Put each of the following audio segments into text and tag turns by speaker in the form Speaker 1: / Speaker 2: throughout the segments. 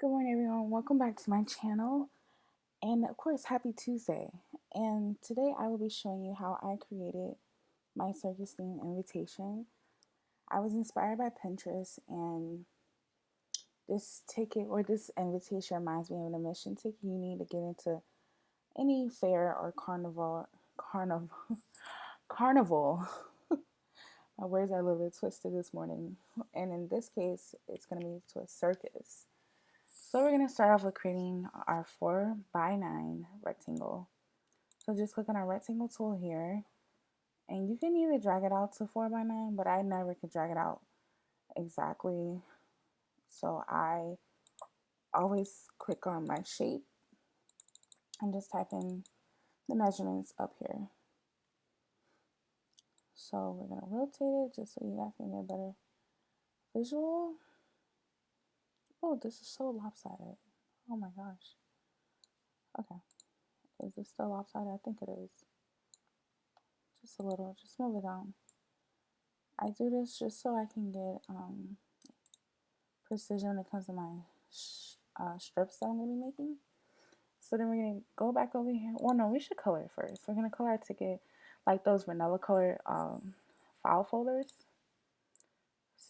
Speaker 1: Good morning, everyone. Welcome back to my channel. And of course, happy Tuesday. And today I will be showing you how I created my circus theme invitation. I was inspired by Pinterest, and this ticket or this invitation reminds me of an admission ticket you need to get into any fair or carnival. My words are a little bit twisted this morning. And in this case, it's going to be to a circus. So we're going to start off with creating our 4x9 rectangle. So just click on our rectangle tool here, and you can either drag it out to 4x9, but I never could drag it out exactly. So I always click on my shape and just type in the measurements up here. So we're going to rotate it just so you guys can get a better visual. Oh, this is so lopsided. Oh my gosh. Okay. Is this still lopsided? I think it is. Just a little. Just move it down. I do this just so I can get precision when it comes to my strips that I'm going to be making. So then we're going to go back over here. Well, no, we should color it first. We're going to color our ticket like those vanilla color file folders.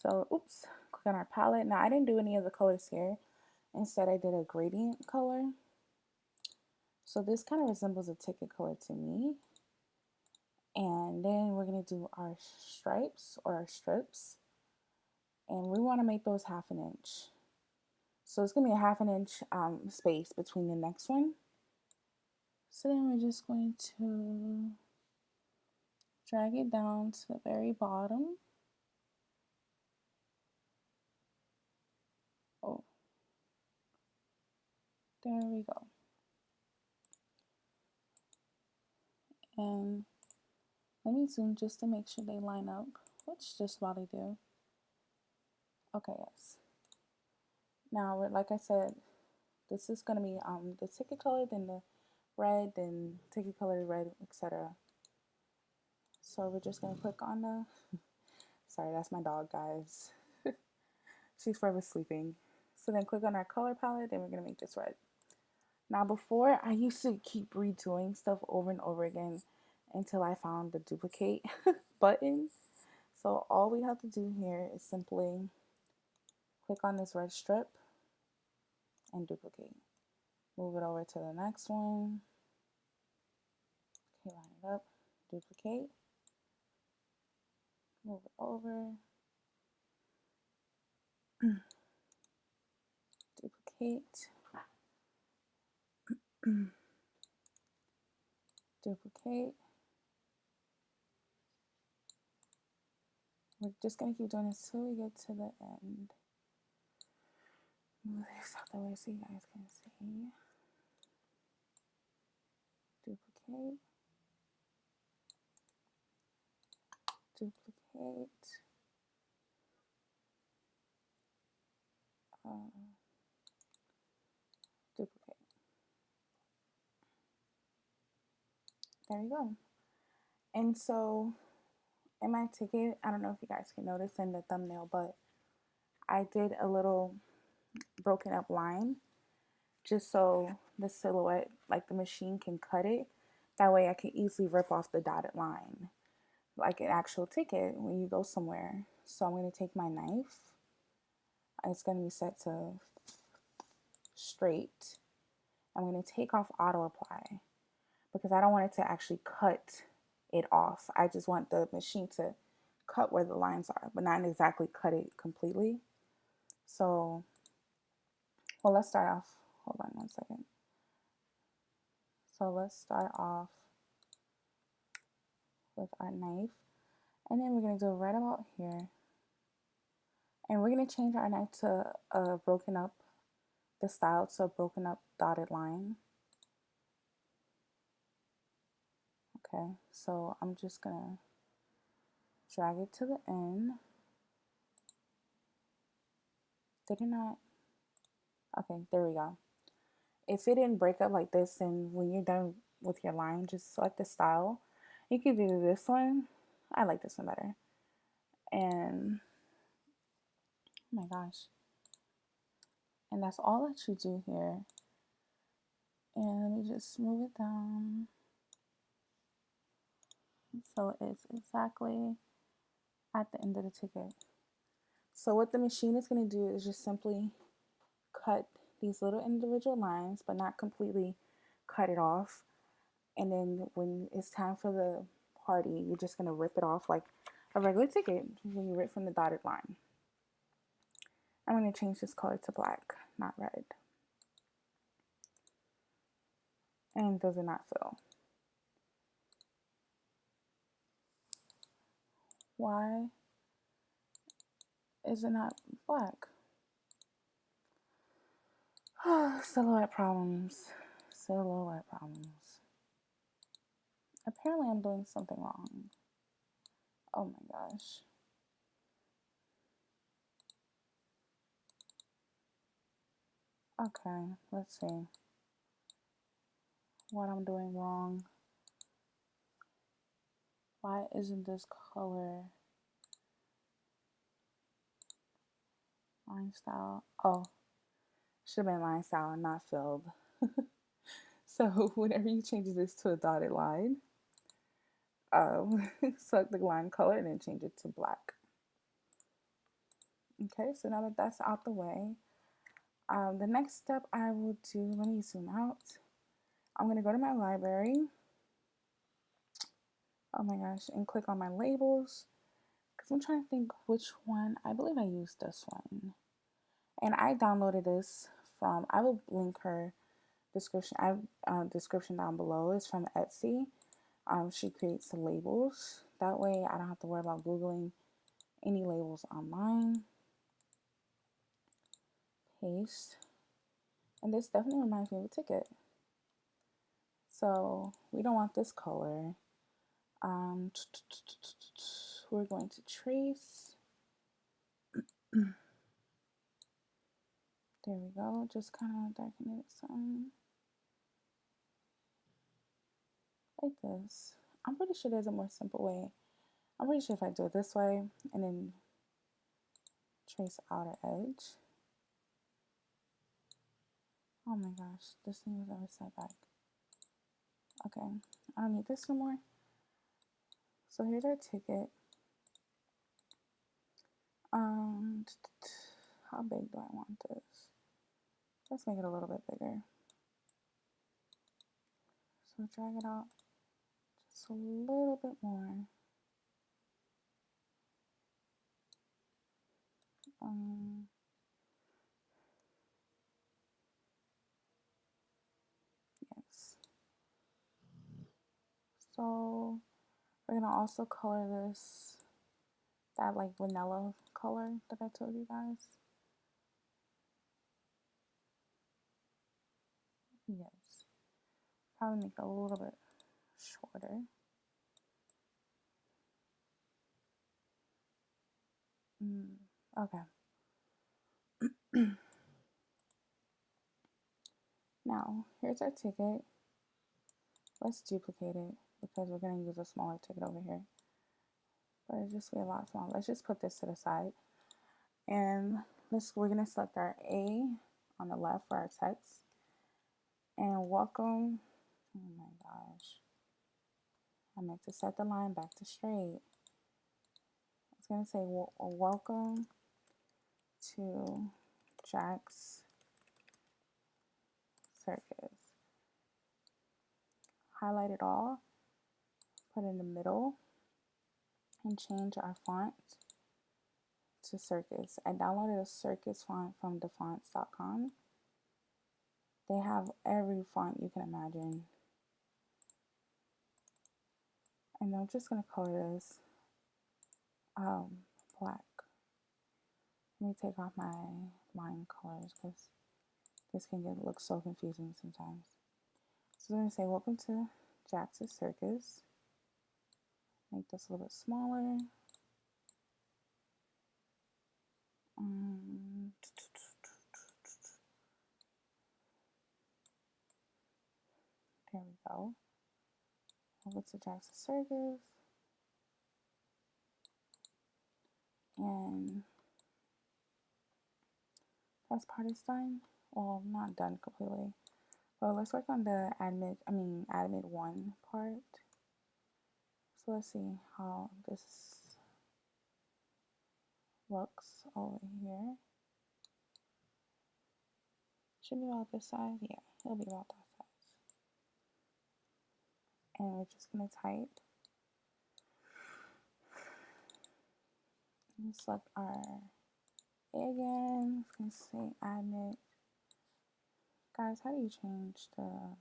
Speaker 1: So, oops, click on our palette. Now, I didn't do any of the colors here. Instead, I did a gradient color. So this kind of resembles a ticket color to me. And then we're going to do our stripes or our strips. And we want to make those 1/2 inch. So it's going to be a 1/2 inch space between the next one. So then we're just going to drag it down to the very bottom. Oh, there we go. And let me zoom just to make sure they line up, which just about they do. Okay, yes. Now, like I said, this is going to be the ticket color, then the red, then ticket color, red, etc. So we're just going to click on the, sorry, that's my dog, guys. She's forever sleeping. So then click on our color palette, then we're going to make this red. Now before, I used to keep redoing stuff over and over again until I found the duplicate button. So all we have to do here is simply click on this red strip and duplicate. Move it over to the next one. Okay, line it up, duplicate, move it over, duplicate, duplicate. We're just going to keep doing this till we get to the end. Move this out the way so you guys can see. Duplicate, duplicate, duplicate. There you go. And so in my ticket, I don't know if you guys can notice in the thumbnail, but I did a little broken up line just so the silhouette, like the machine can cut it. That way I can easily rip off the dotted line like an actual ticket when you go somewhere. So I'm going to take my knife. It's going to be set to straight. I'm going to take off auto apply because I don't want it to actually cut it off. I just want the machine to cut where the lines are, but not exactly cut it completely. So, well, let's start off. Hold on one second. So let's start off with our knife. And then we're going to go right about here. And we're going to change our knife to a broken up, the style to a broken up dotted line. Okay, so I'm just going to drag it to the end. Did it not? Okay, there we go. If it didn't break up like this, then when you're done with your line, just select the style. You can do this one. I like this one better. And oh my gosh. And that's all that you do here. And let me just move it down. So it's exactly at the end of the ticket. So what the machine is going to do is just simply cut these little individual lines, but not completely cut it off. And then when it's time for the party, you're just going to rip it off like a regular ticket when you rip from the dotted line. I'm going to change this color to black, not red. And does it not fill? Why is it not black? Silhouette problems. Silhouette problems. Apparently I'm doing something wrong. Oh my gosh. Okay, let's see what I'm doing wrong. Why isn't this color line style? Oh, should have been line style and not filled. So whenever you change this to a dotted line, select the line color and then change it to black. Okay, so now that that's out the way, the next step I will do, let me zoom out. I'm going to go to my library. Oh my gosh, and click on my labels. Because I'm trying to think which one. I believe I used this one. And I downloaded this from, I will link her description down below. It's from Etsy. She creates the labels. That way I don't have to worry about Googling any labels online. Paste. And this definitely reminds me of a ticket. So we don't want this color. We're going to trace. There we go. Just kind of darken it some. Like this. I'm pretty sure there's a more simple way. I'm pretty sure if I do it this way and then trace outer edge. Oh my gosh, this thing was ever side back. Okay, I don't need this no more. So here's our ticket. How big do I want this? Let's make it a little bit bigger. So drag it out just a little bit more. Yes. So we're gonna also color this, that like vanilla color that I told you guys. Yes. Probably make it a little bit shorter. Okay. Now, here's our ticket. Let's duplicate it because we're going to use a smaller ticket over here. But it's just be a lot smaller. Let's just put this to the side. And we're going to select our A on the left for our text. And welcome. Oh my gosh. I meant to set the line back to straight. It's going to say welcome to Jack's Circus. Highlight it all, put it in the middle, and change our font to Circus. I downloaded a Circus font from thefonts.com. They have every font you can imagine. And I'm just going to color this black. Let me take off my line colors because this can look so confusing sometimes. So I'm going to say, welcome to Jack's Circus. Make this a little bit smaller. There we go. Over to Jack's Circus. And first part is done. Well, not done completely. But let's work on the admit one part. So let's see how this looks over here. Should be about this size. Yeah, it'll be about that size. And we're just gonna type and select our A again. It's gonna say admit. Guys, how do you change the?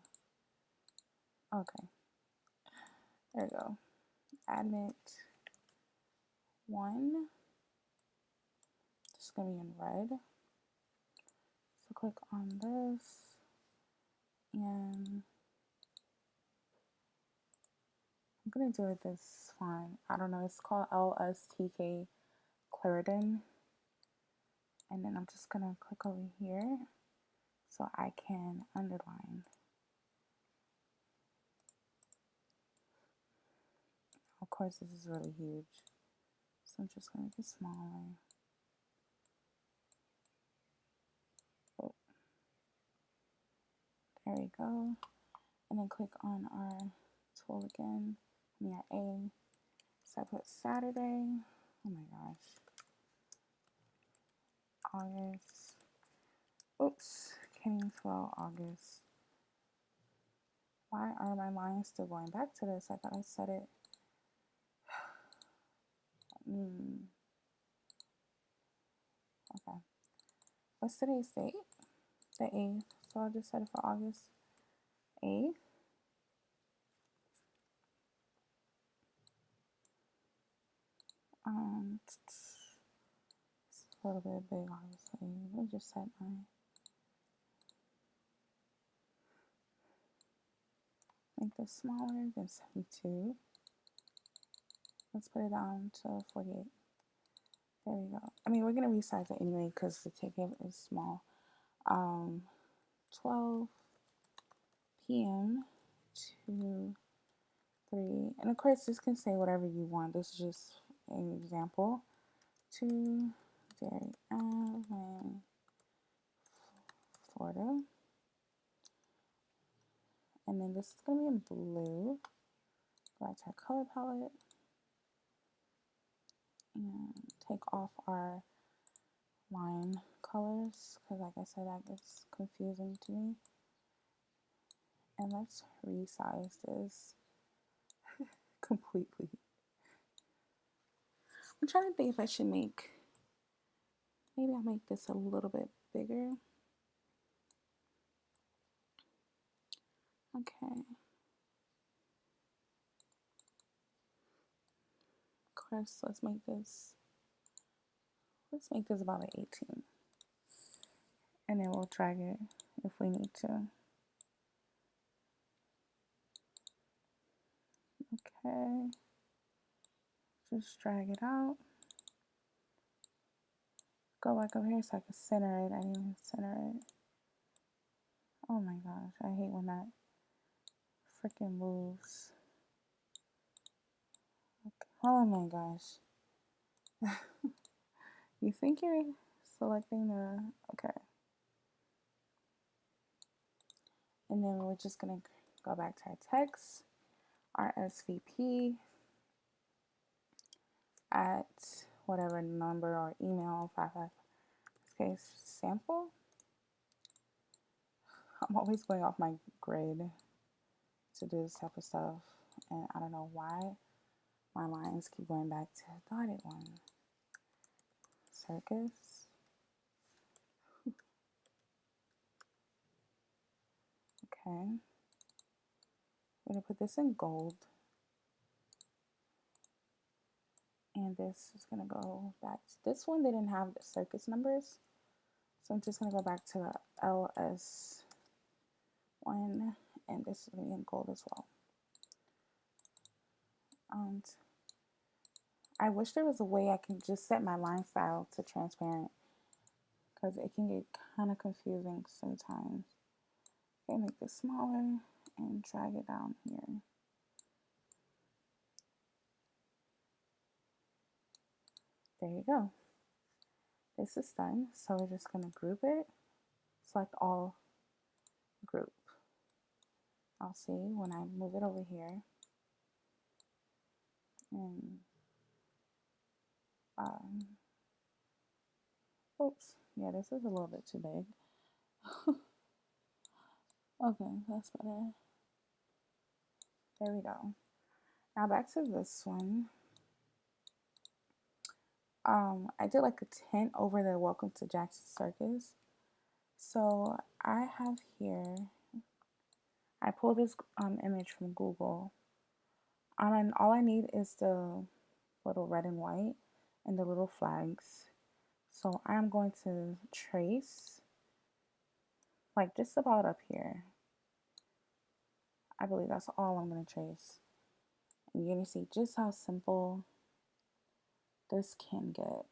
Speaker 1: Okay, there we go. Admit one. It's gonna be in red. So click on this and I'm gonna do it this font. I don't know, it's called LSTK Clarendon. And then I'm just gonna click over here so I can underline. Of course, this is really huge. So I'm just gonna make it smaller. Oh. There we go. And then click on our tool again. Our A. So I put Saturday. Oh my gosh. August. Oops. Can't even spell August. Why are my lines still going back to this? I thought I said it. Okay. What's today's date? The 8th. So I'll just set it for August 8th. It's a little bit big, obviously. Let me just set my. Make this smaller than 72. Let's put it down to 48. There we go. I mean, we're going to resize it anyway because the ticket is small. 12 p.m. to 3. And of course, this can say whatever you want. This is just an example. To Dairy Island, Florida. And then this is going to be in blue. Go back to our color palette. And take off our line colors because like I said, that gets confusing to me. And let's resize this completely. I'm trying to think if I should maybe I'll make this a little bit bigger. Okay. Of course, let's make this about an 18. And then we'll drag it if we need to. Okay. Just drag it out. Go back over here so I can center it. I didn't even center it. Oh my gosh, I hate when that freaking moves. Okay. Oh my gosh. You think you're selecting the, okay. And then we're just gonna go back to our text, our SVP at whatever number or email, 55, in this case, sample. I'm always going off my grid to do this type of stuff. And I don't know why my lines keep going back to the dotted one. Circus. Okay. We're gonna put this in gold. And this is gonna go back. This one didn't have the circus numbers. So I'm just gonna go back to the LS1, and this is gonna be in gold as well. And I wish there was a way I can just set my line style to transparent because it can get kind of confusing sometimes. Okay, make this smaller and drag it down here. There you go. this is done. So we're just going to group it, select all, group. I'll see when I move it over here. And oops, yeah, this is a little bit too big. Okay, that's better. There we go. Now back to this one. I did like a tent over the Welcome to Jackson Circus. So I have here, I pulled this image from Google. And all I need is the little red and white and the little flags. So I'm going to trace like just about up here. I believe that's all I'm going to trace. And you're going to see just how simple this can get.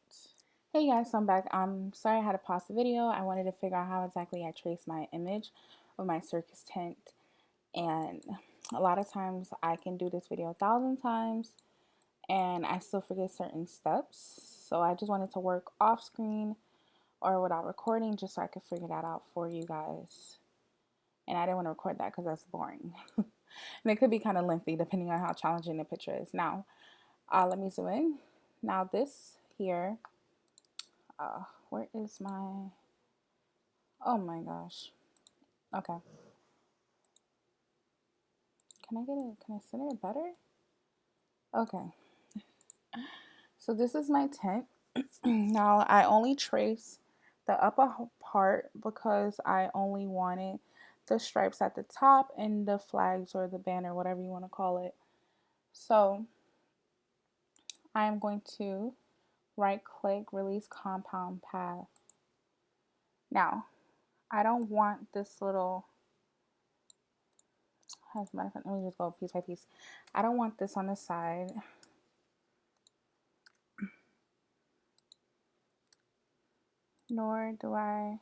Speaker 1: Hey guys, so I'm back. I'm sorry I had to pause the video. I wanted to figure out how exactly I traced my image of my circus tent. And a lot of times I can do this video 1,000 times and I still forget certain steps. So I just wanted to work off screen or without recording just so I could figure that out for you guys. And I didn't want to record that because that's boring. And it could be kind of lengthy depending on how challenging the picture is. Now, let me zoom in. Now this here, where is my, oh my gosh. Okay. Can I center it better? Okay. So this is my tent. Now I only trace the upper part because I only wanted the stripes at the top and the flags or the banner, whatever you want to call it. So I am going to right click, release compound path. Now I don't want this little, as a matter of fact, let me just go piece by piece. I don't want this on the side. Nor do I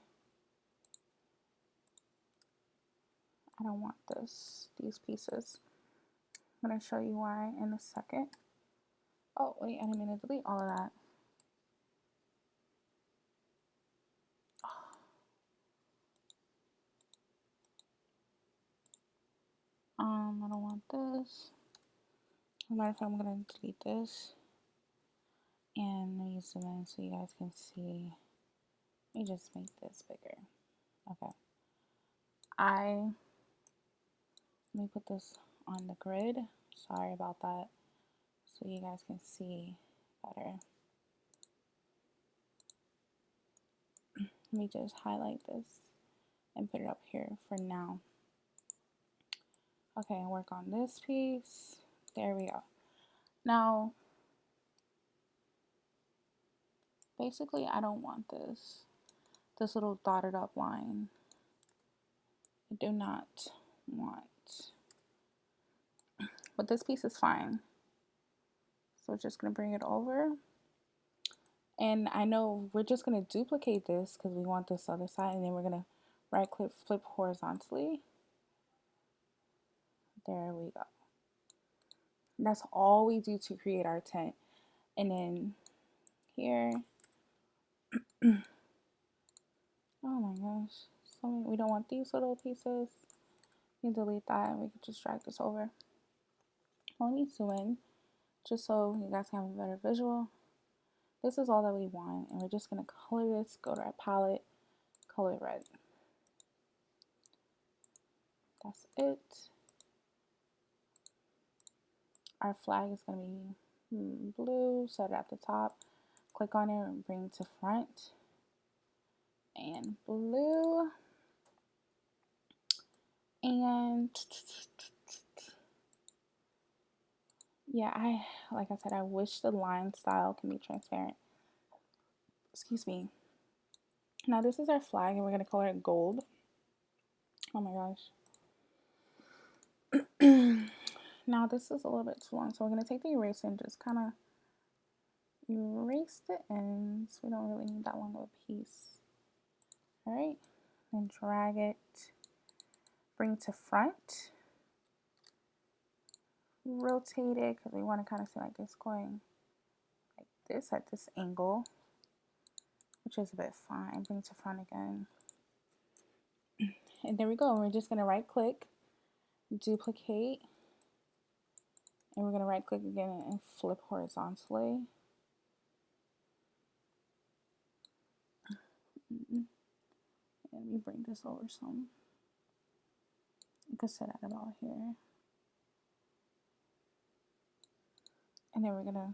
Speaker 1: don't want these pieces. I'm going to show you why in a second. Oh, wait, I didn't mean to delete all of that. I don't want this. As a matter of fact, I'm going to delete this. And let me zoom in so you guys can see. Let me just make this bigger. Okay. Let me put this on the grid. Sorry about that. So you guys can see better. Let me just highlight this and put it up here for now. Okay, and work on this piece. There we go. Now, basically, I don't want this little dotted up line. I do not want, but this piece is fine. So we're just gonna bring it over. And I know we're just gonna duplicate this because we want this other side, and then we're gonna right click, flip horizontally. There we go. And that's all we do to create our tent. And then here, oh my gosh, so we don't want these little pieces. You can delete that and we can just drag this over. Let me zoom in just so you guys can have a better visual. This is all that we want, and we're just gonna color this, go to our palette, color red. That's it. Our flag is gonna be blue, set it at the top. Click on it and bring to front. And blue. And yeah, like I said, I wish the line style can be transparent. Excuse me. Now this is our flag and we're gonna color it gold. Oh my gosh. Now this is a little bit too long, so we're gonna take the eraser and just kind of erase the ends. We don't really need that long of a piece. All right, and drag it, bring to front, rotate it because we want to kind of see like it's going like this at this angle, which which is a bit fine. Bring it to front again. And there we go. We're just going to right click, duplicate, and we're going to right click again and flip horizontally. Let me bring this over some. You can set that about here. And then we're going to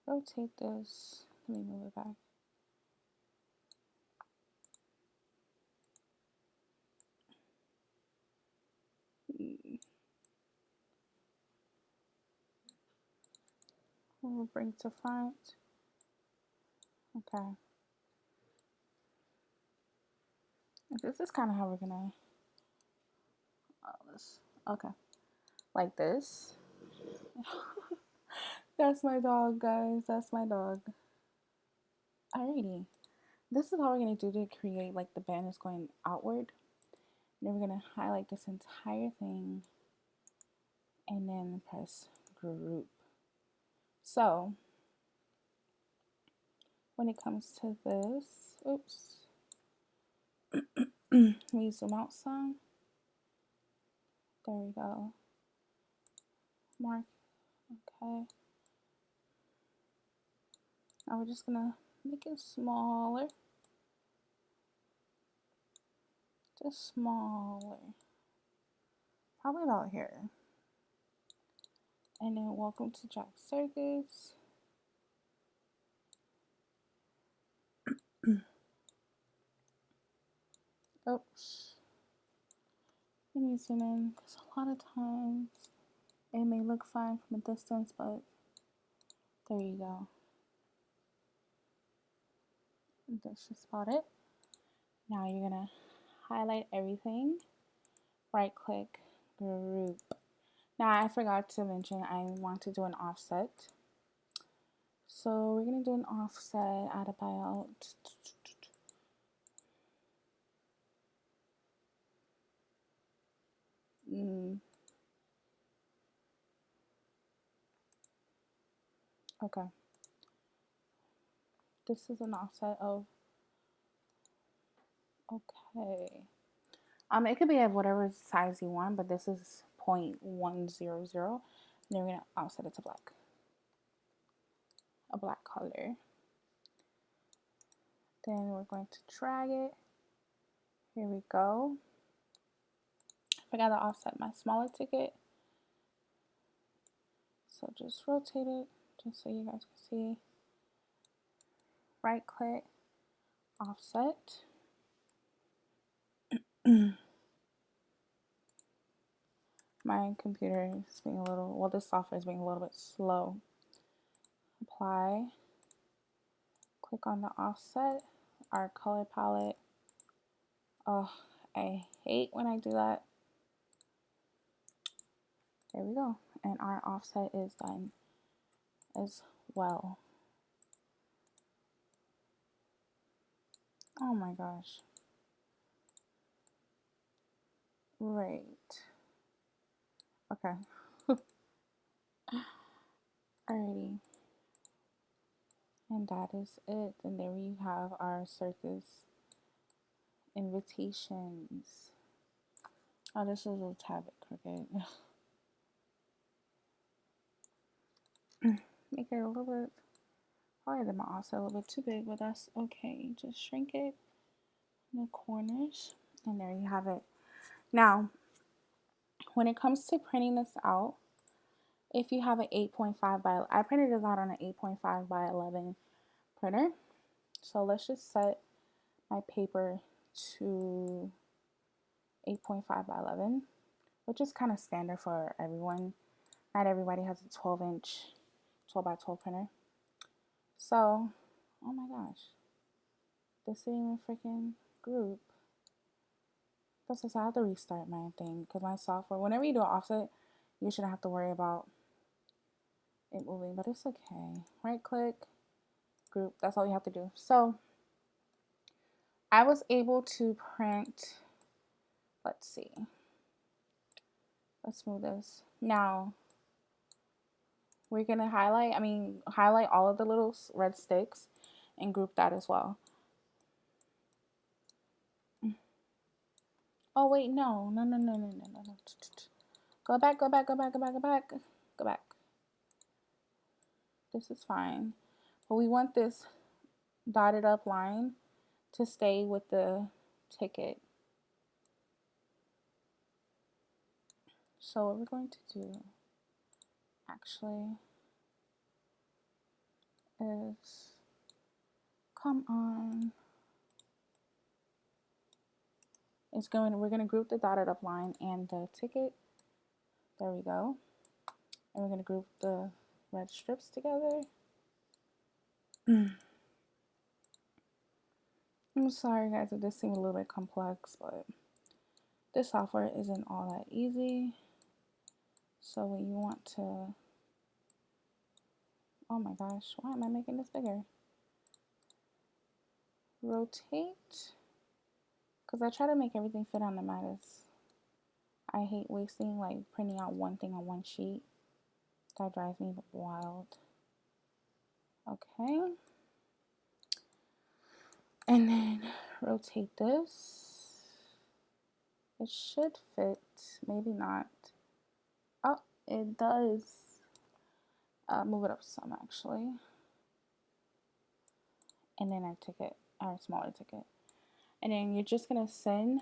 Speaker 1: rotate this. Let me move it back. We'll bring it to front. Okay. This is kind of how we're gonna, okay, like this. That's my dog, guys. That's my dog. Alrighty. This is how we're gonna do to create like the band is going outward. And then we're gonna highlight this entire thing and then press group. So when it comes to this, oops, let me zoom out some. There we go. Mark. Okay. Now we're just gonna make it smaller. Just smaller. Probably about here. And then welcome to Jack's Circus. Oops. Let me zoom in because a lot of times it may look fine from a distance, but there you go. That's just about it. Now you're gonna highlight everything, right click, group. Now I forgot to mention I want to do an offset. So we're gonna do an offset at about okay. This is an offset of, okay. It could be of whatever size you want, but this is 0.100. And then we're gonna offset it to black. A black color. Then we're going to drag it. Here we go. I forgot to offset my smaller ticket. So just rotate it, just so you guys can see. Right click, offset. My computer is being a little, well, this software is being a little bit slow. Apply. Click on the offset, our color palette. Oh, I hate when I do that. There we go. And our offset is done as well. Oh my gosh. Right. Okay. Alrighty. And that is it. And there we have our circus invitations. Oh, this is a tad bit crooked. Make it a little bit, probably the offset a little bit too big, but that's okay. Just shrink it in the corners. And there you have it. Now, when it comes to printing this out, if you have an 8.5 by, I printed this out on an 8.5 by 11 printer. So let's just set my paper to 8.5 by 11, which is kind of standard for everyone. Not everybody has a 12-inch 12 by 12 printer. So, oh my gosh, this didn't even freaking group. That's just, I have to restart my thing because my software, whenever you do an offset, you shouldn't have to worry about it moving, but it's okay. Right click, group, that's all you have to do. So I was able to print, let's see, let's move this. Now we're gonna highlight all of the little red sticks, and group that as well. Oh wait, no. Go back, go back, go back, go back, go back, go back. This is fine. But we want this dotted up line to stay with the ticket. So what we're going to do actually is, come on. We're going to group the dotted up line and the ticket. There we go. And we're going to group the red strips together. I'm sorry guys if this seems a little bit complex, but this software isn't all that easy. So when you want to, oh my gosh, why am I making this bigger? Rotate, because I try to make everything fit on the mattis. I hate wasting, like printing out one thing on one sheet. That drives me wild. Okay. And then rotate this. It should fit, maybe not. Oh, it does. Move it up some actually. And then our ticket, our smaller ticket. And then you're just gonna send.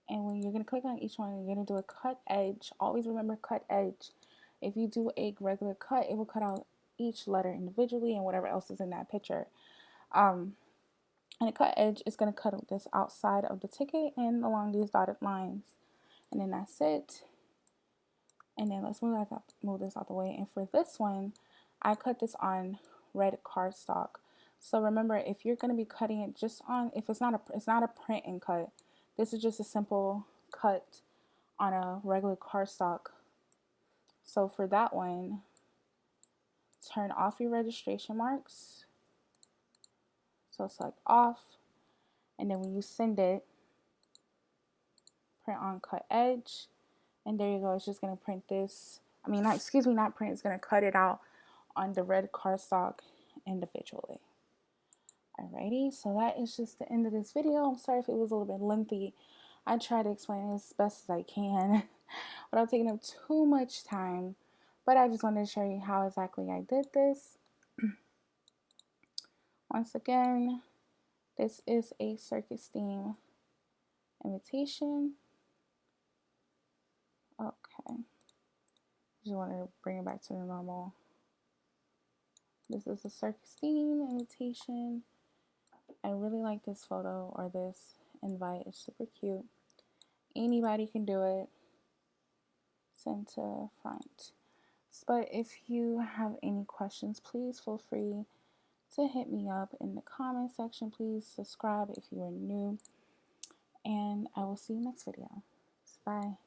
Speaker 1: And when you're gonna click on each one, you're gonna do a cut edge. Always remember cut edge. If you do a regular cut, it will cut out each letter individually and whatever else is in that picture. And a cut edge is going to cut this outside of the ticket and along these dotted lines. And then that's it. And then let's move this out the way. And for this one, I cut this on red cardstock. So remember, if you're going to be cutting it just on, if it's not a print and cut, this is just a simple cut on a regular cardstock. So for that one, turn off your registration marks. So select off, and then when you send it, print on cut edge, and there you go. It's just gonna print this. I mean, not print. It's gonna cut it out on the red cardstock individually. Alrighty, so that is just the end of this video. I'm sorry if it was a little bit lengthy. I try to explain it as best as I can without taking up too much time. But I just wanted to show you how exactly I did this. Once again, this is a circus theme invitation. Okay. Just wanted to bring it back to the normal. This is a circus theme invitation. I really like this photo, or this invite. It's super cute. Anybody can do it. Center front. But if you have any questions, please feel free to hit me up in the comment section. Please subscribe if you are new. And I will see you next video. Bye.